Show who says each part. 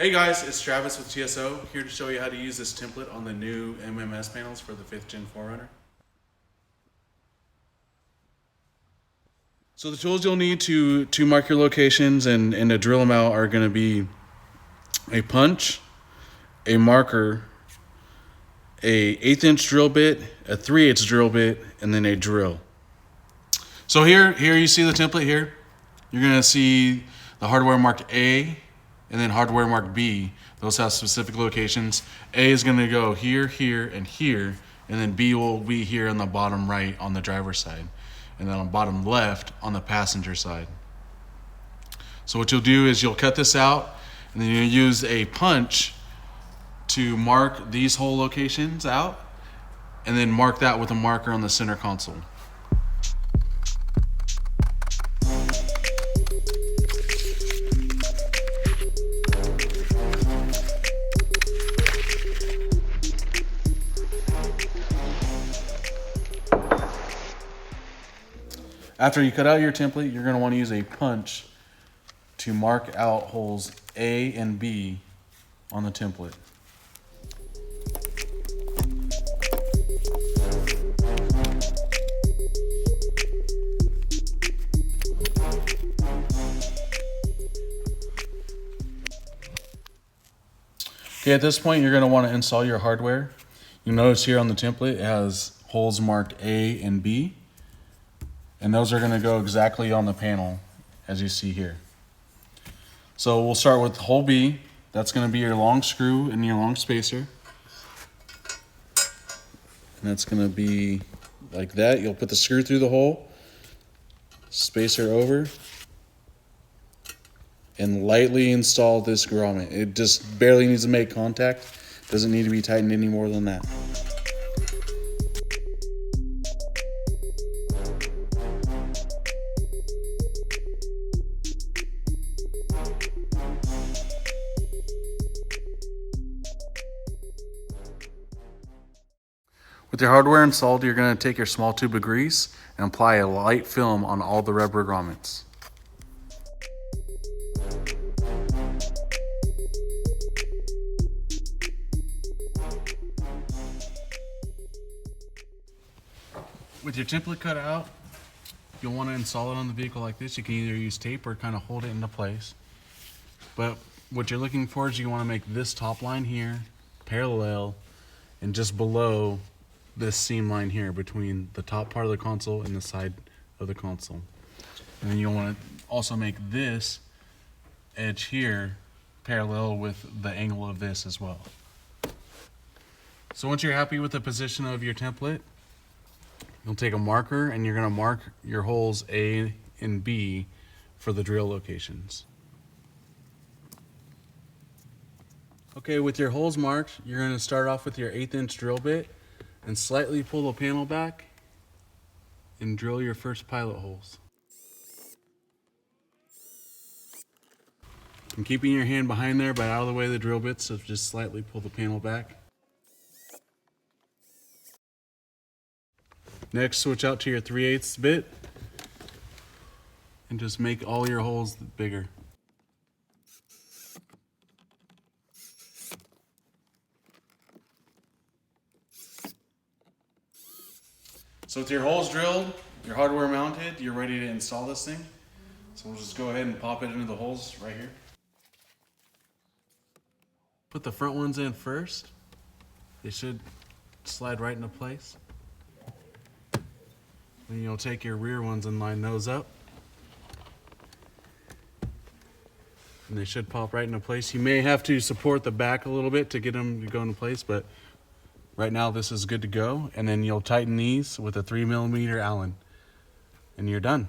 Speaker 1: Hey guys, it's Travis with TSO, here to show you how to use this template on the new MMS panels for the 5th Gen 4Runner. So the tools you'll need to mark your locations and to drill them out are going to be a punch, a marker, a 1/8 inch drill bit, a 3/8 drill bit, and then a drill. So here you see the template here. You're going to see the hardware marked A and then hardware marked B. Those have specific locations. A is going to go here, here, and here, and then B will be here on the bottom right on the driver's side, and then on the bottom left on the passenger side. So what you'll do is you'll cut this out, and then you'll use a punch to mark these whole locations out, and then mark that with a marker on the center console. After you cut out your template, you're going to want to use a punch to mark out holes A and B on the template. Okay, at this point, you're going to want to install your hardware. You notice here on the template, it has holes marked A and B. And those are going to go exactly on the panel, as you see here. So we'll start with hole B. That's going to be your long screw and your long spacer. And that's going to be like that. You'll put the screw through the hole, spacer over, and lightly install this grommet. It just barely needs to make contact. Doesn't need to be tightened any more than that. With your hardware installed, you're going to take your small tube of grease and apply a light film on all the rubber grommets. With your template cut out, you'll want to install it on the vehicle like this. You can either use tape or kind of hold it into place. But what you're looking for is you want to make this top line here parallel and just below this seam line here between the top part of the console and the side of the console. And then you'll want to also make this edge here parallel with the angle of this as well. So once you're happy with the position of your template, you'll take a marker and you're going to mark your holes A and B for the drill locations. Okay, with your holes marked, you're going to start off with your 1/8 inch drill bit and slightly pull the panel back and drill your first pilot holes. And keeping your hand behind there but out of the way of the drill bit, so just slightly pull the panel back. Next, switch out to your 3/8 bit and just make all your holes bigger. So with your holes drilled, your hardware mounted, you're ready to install this thing. So we'll just go ahead and pop it into the holes right here. Put the front ones in first. They should slide right into place. Then you'll take your rear ones and line those up. And they should pop right into place. You may have to support the back a little bit to get them to go into place, but right now this is good to go. And then you'll tighten these with a 3mm Allen and you're done.